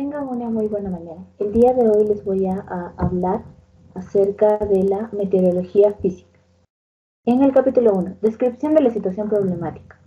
Tengan una muy buena mañana. El día de hoy les voy a hablar acerca de la meteorología física. En el capítulo 1, descripción de la situación problemática.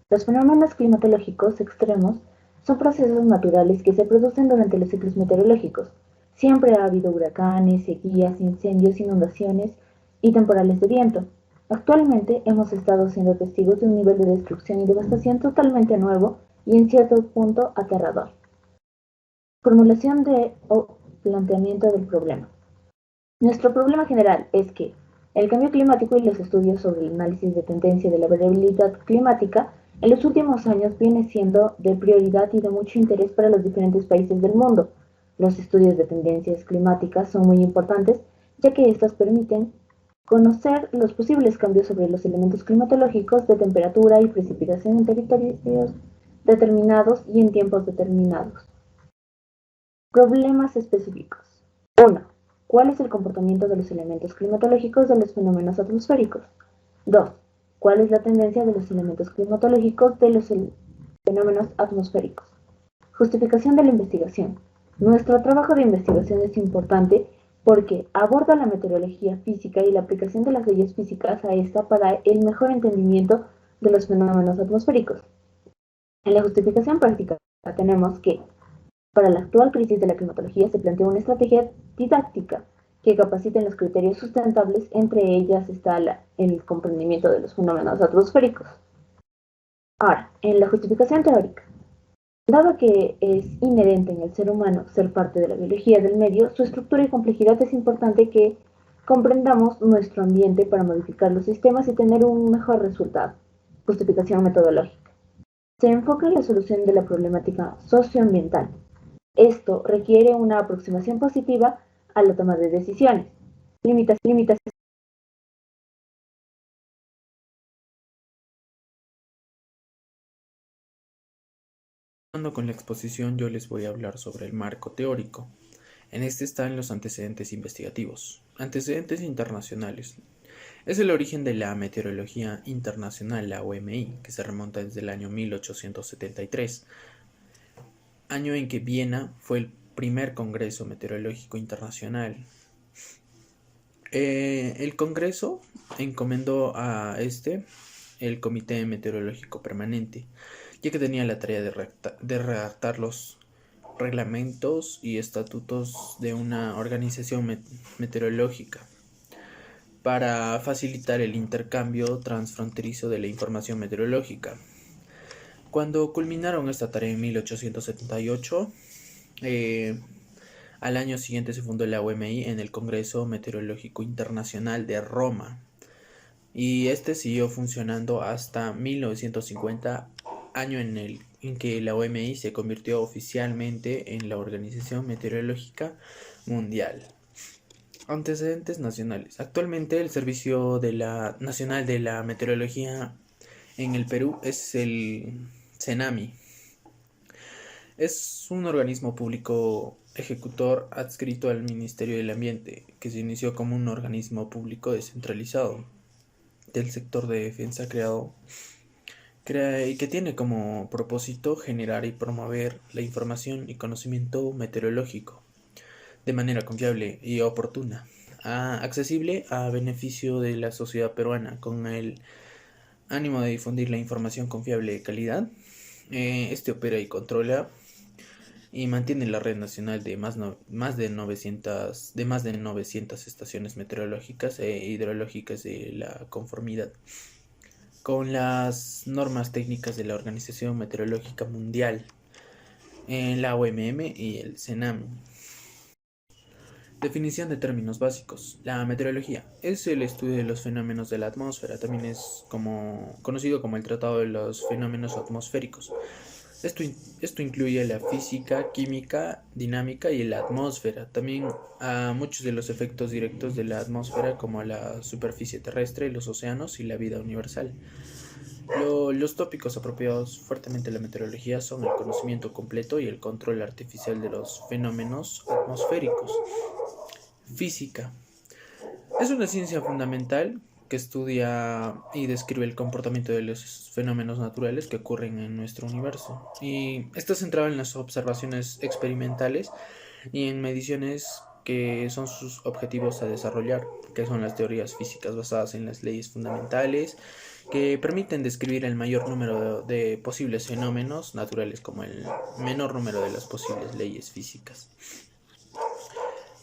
Los fenómenos climatológicos extremos son procesos naturales que se producen durante los ciclos meteorológicos. Siempre ha habido huracanes, sequías, incendios, inundaciones y temporales de viento. Actualmente hemos estado siendo testigos de un nivel de destrucción y devastación totalmente nuevo y en cierto punto aterrador. Formulación o planteamiento del problema. Nuestro problema general es que el cambio climático y los estudios sobre el análisis de tendencia de la variabilidad climática en los últimos años viene siendo de prioridad y de mucho interés para los diferentes países del mundo. Los estudios de tendencias climáticas son muy importantes, ya que estos permiten conocer los posibles cambios sobre los elementos climatológicos de temperatura y precipitación en territorios determinados y en tiempos determinados. Problemas específicos. 1. ¿Cuál es el comportamiento de los elementos climatológicos de los fenómenos atmosféricos? 2. ¿Cuál es la tendencia de los elementos climatológicos de los fenómenos atmosféricos? Justificación de la investigación. Nuestro trabajo de investigación es importante porque aborda la meteorología física y la aplicación de las leyes físicas a esta para el mejor entendimiento de los fenómenos atmosféricos. En la justificación práctica tenemos que para la actual crisis de la climatología se plantea una estrategia didáctica que capacite en los criterios sustentables, entre ellas está el comprendimiento de los fenómenos atmosféricos. Ahora, en la justificación teórica, dado que es inherente en el ser humano ser parte de la biología del medio, su estructura y complejidad es importante que comprendamos nuestro ambiente para modificar los sistemas y tener un mejor resultado. Justificación metodológica. Se enfoca en la solución de la problemática socioambiental. Esto requiere una aproximación positiva a la toma de decisiones. Limitaciones. Continuando con la exposición, yo les voy a hablar sobre el marco teórico. En este están los antecedentes investigativos. Antecedentes internacionales. Es el origen de la meteorología internacional, la OMI, que se remonta desde el año 1873, año en que Viena fue el primer Congreso Meteorológico Internacional. El Congreso encomendó a el Comité Meteorológico Permanente, ya que tenía la tarea de redactar los reglamentos y estatutos de una organización meteorológica para facilitar el intercambio transfronterizo de la información meteorológica. Cuando culminaron esta tarea en 1878, al año siguiente se fundó la OMI en el Congreso Meteorológico Internacional de Roma, y este siguió funcionando hasta 1950, año en que la OMI se convirtió oficialmente en la Organización Meteorológica Mundial. Antecedentes nacionales. Actualmente el Servicio Nacional de la Meteorología en el Perú es el CENAMI. Es un organismo público ejecutor adscrito al Ministerio del Ambiente, que se inició como un organismo público descentralizado del sector de defensa y que tiene como propósito generar y promover la información y conocimiento meteorológico de manera confiable y oportuna, accesible a beneficio de la sociedad peruana, con el ánimo de difundir la información confiable de calidad. Este opera y controla y mantiene la red nacional de más de 900 estaciones meteorológicas e hidrológicas de la conformidad con las normas técnicas de la Organización Meteorológica Mundial, la OMM y el CENAMI. Definición de términos básicos. La meteorología es el estudio de los fenómenos de la atmósfera. También es conocido como el Tratado de los Fenómenos Atmosféricos. Esto incluye la física, química, dinámica y la atmósfera. También a muchos de los efectos directos de la atmósfera, como la superficie terrestre, los océanos y la vida universal. Los tópicos apropiados fuertemente a la meteorología son el conocimiento completo y el control artificial de los fenómenos atmosféricos. Física. Es una ciencia fundamental que estudia y describe el comportamiento de los fenómenos naturales que ocurren en nuestro universo. Y está centrado en las observaciones experimentales y en mediciones que son sus objetivos a desarrollar, que son las teorías físicas basadas en las leyes fundamentales, que permiten describir el mayor número de posibles fenómenos naturales como el menor número de las posibles leyes físicas.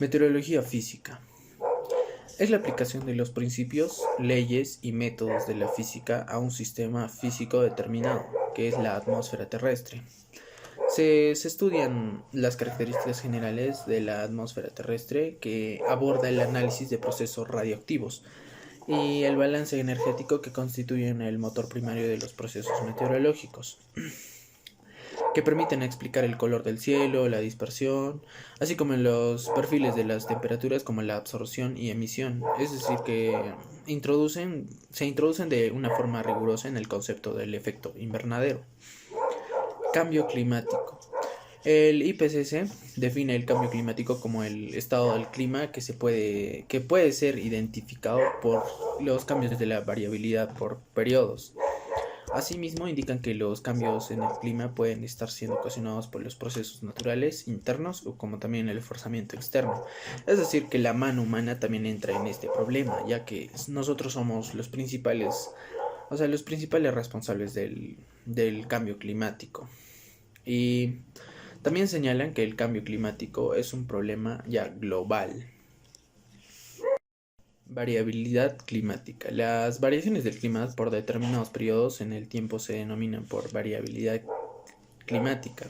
Meteorología física. Es la aplicación de los principios, leyes y métodos de la física a un sistema físico determinado, que es la atmósfera terrestre. Se estudian las características generales de la atmósfera terrestre, que aborda el análisis de procesos radioactivos y el balance energético que constituyen el motor primario de los procesos meteorológicos, que permiten explicar el color del cielo, la dispersión, así como los perfiles de las temperaturas como la absorción y emisión. Es decir, que se introducen de una forma rigurosa en el concepto del efecto invernadero. Cambio climático. El IPCC define el cambio climático como el estado del clima que puede ser identificado por los cambios de la variabilidad por periodos. Asimismo, indican que los cambios en el clima pueden estar siendo ocasionados por los procesos naturales internos o como también el forzamiento externo. Es decir, que la mano humana también entra en este problema, ya que nosotros somos los principales responsables del cambio climático. Y también señalan que el cambio climático es un problema ya global. Variabilidad climática. Las variaciones del clima por determinados periodos en el tiempo se denominan por variabilidad climática.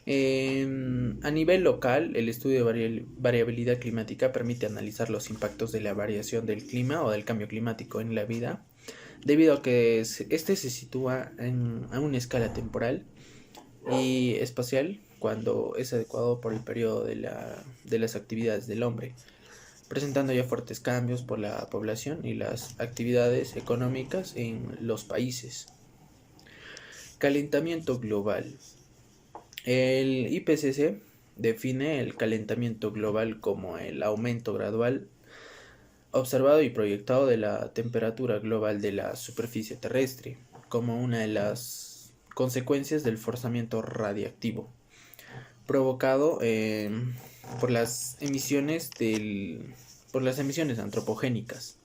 A nivel local, el estudio de variabilidad climática permite analizar los impactos de la variación del clima o del cambio climático en la vida, debido a que este se sitúa a una escala temporal y espacial cuando es adecuado por el periodo de las actividades del hombre, presentando ya fuertes cambios por la población y las actividades económicas en los países. Calentamiento global. El IPCC define el calentamiento global como el aumento gradual observado y proyectado de la temperatura global de la superficie terrestre, como una de las consecuencias del forzamiento radiactivo provocado por las emisiones por las emisiones antropogénicas.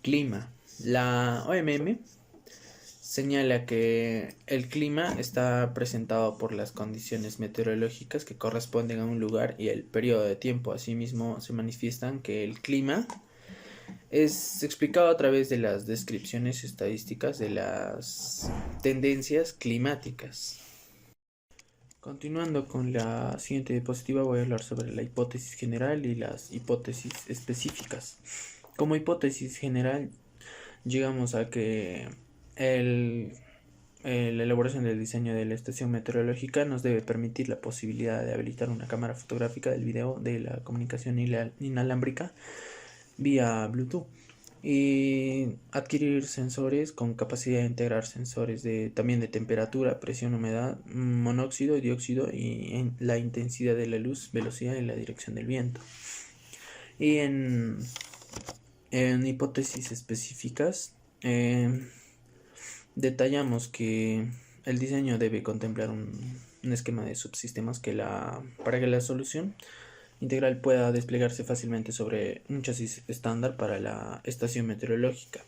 Clima. La OMM señala que el clima está presentado por las condiciones meteorológicas que corresponden a un lugar y el periodo de tiempo. Asimismo, se manifiestan que el clima es explicado a través de las descripciones estadísticas de las tendencias climáticas. Continuando con la siguiente diapositiva, voy a hablar sobre la hipótesis general y las hipótesis específicas. Como hipótesis general, llegamos a que la elaboración del diseño de la estación meteorológica nos debe permitir la posibilidad de habilitar una cámara fotográfica del video de la comunicación inalámbrica vía Bluetooth y adquirir sensores con capacidad de integrar sensores también de temperatura, presión, humedad, monóxido y dióxido y en la intensidad de la luz, velocidad y la dirección del viento. Y en hipótesis específicas detallamos que el diseño debe contemplar un esquema de subsistemas para que la solución integral pueda desplegarse fácilmente sobre un chasis estándar para la estación meteorológica.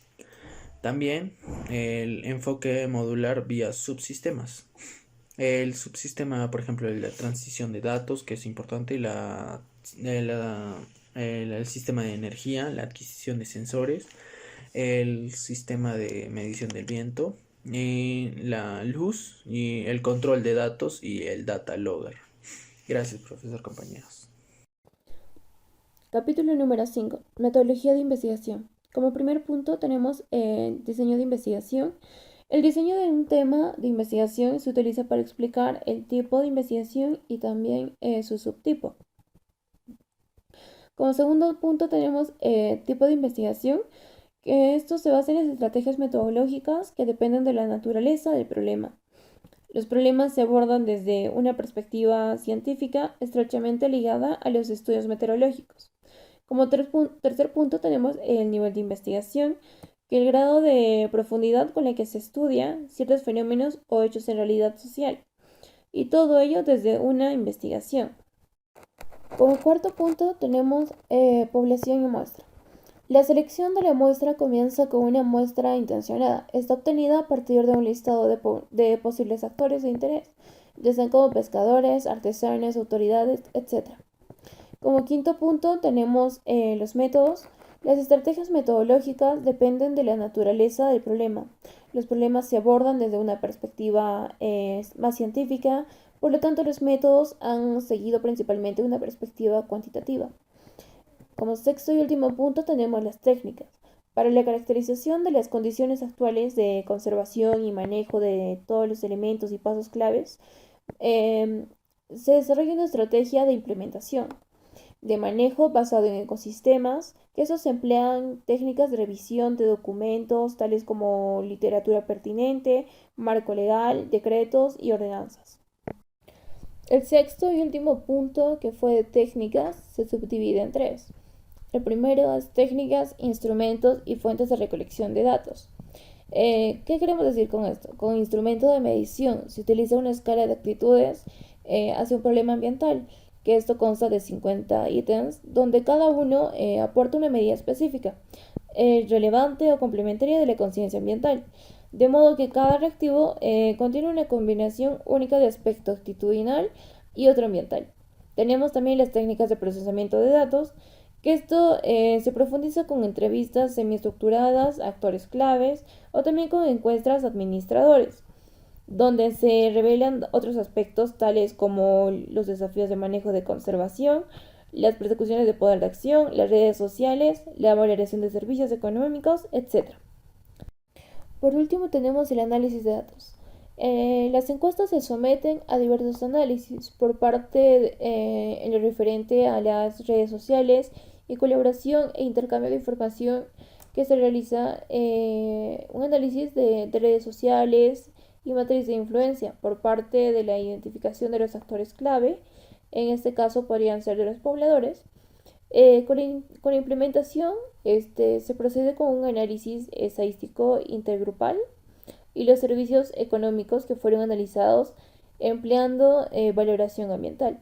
También el enfoque modular vía subsistemas. El subsistema, por ejemplo, la transición de datos, que es importante, el sistema de energía, la adquisición de sensores, el sistema de medición del viento, y la luz y el control de datos y el data logger. Gracias, profesor, compañeros. Capítulo número 5. Metodología de investigación. Como primer punto tenemos diseño de investigación. El diseño de un tema de investigación se utiliza para explicar el tipo de investigación y también su subtipo. Como segundo punto tenemos tipo de investigación, que esto se basa en las estrategias metodológicas que dependen de la naturaleza del problema. Los problemas se abordan desde una perspectiva científica estrechamente ligada a los estudios meteorológicos. Como tercer punto tenemos el nivel de investigación, que es el grado de profundidad con el que se estudia ciertos fenómenos o hechos en realidad social, y todo ello desde una investigación. Como cuarto punto tenemos población y muestra. La selección de la muestra comienza con una muestra intencionada. Está obtenida a partir de un listado de posibles actores de interés, ya sean como pescadores, artesanos, autoridades, etc. Como quinto punto tenemos los métodos. Las estrategias metodológicas dependen de la naturaleza del problema. Los problemas se abordan desde una perspectiva más científica, por lo tanto los métodos han seguido principalmente una perspectiva cuantitativa. Como sexto y último punto tenemos las técnicas. Para la caracterización de las condiciones actuales de conservación y manejo de todos los elementos y pasos claves, eh, se desarrolla una estrategia de implementación de manejo basado en ecosistemas, que esos emplean técnicas de revisión de documentos, tales como literatura pertinente, marco legal, decretos y ordenanzas. El sexto y último punto, que fue de técnicas, se subdivide en tres. El primero es técnicas, instrumentos y fuentes de recolección de datos. ¿Qué queremos decir con esto? Con instrumento de medición se utiliza una escala de actitudes hacia un problema ambiental, que esto consta de 50 ítems, donde cada uno aporta una medida específica, relevante o complementaria de la conciencia ambiental, de modo que cada reactivo contiene una combinación única de aspecto actitudinal y otro ambiental. Tenemos también las técnicas de procesamiento de datos, que esto se profundiza con entrevistas semiestructuradas a actores claves o también con encuestas a administradores, donde se revelan otros aspectos tales como los desafíos de manejo de conservación, las persecuciones de poder de acción, las redes sociales, la valoración de servicios económicos, etc. Por último tenemos el análisis de datos. Las encuestas se someten a diversos análisis por parte en lo referente a las redes sociales y colaboración e intercambio de información que se realiza un análisis de redes sociales y matriz de influencia por parte de la identificación de los actores clave, en este caso podrían ser de los pobladores. Con la implementación se procede con un análisis estadístico intergrupal y los servicios económicos que fueron analizados empleando valoración ambiental.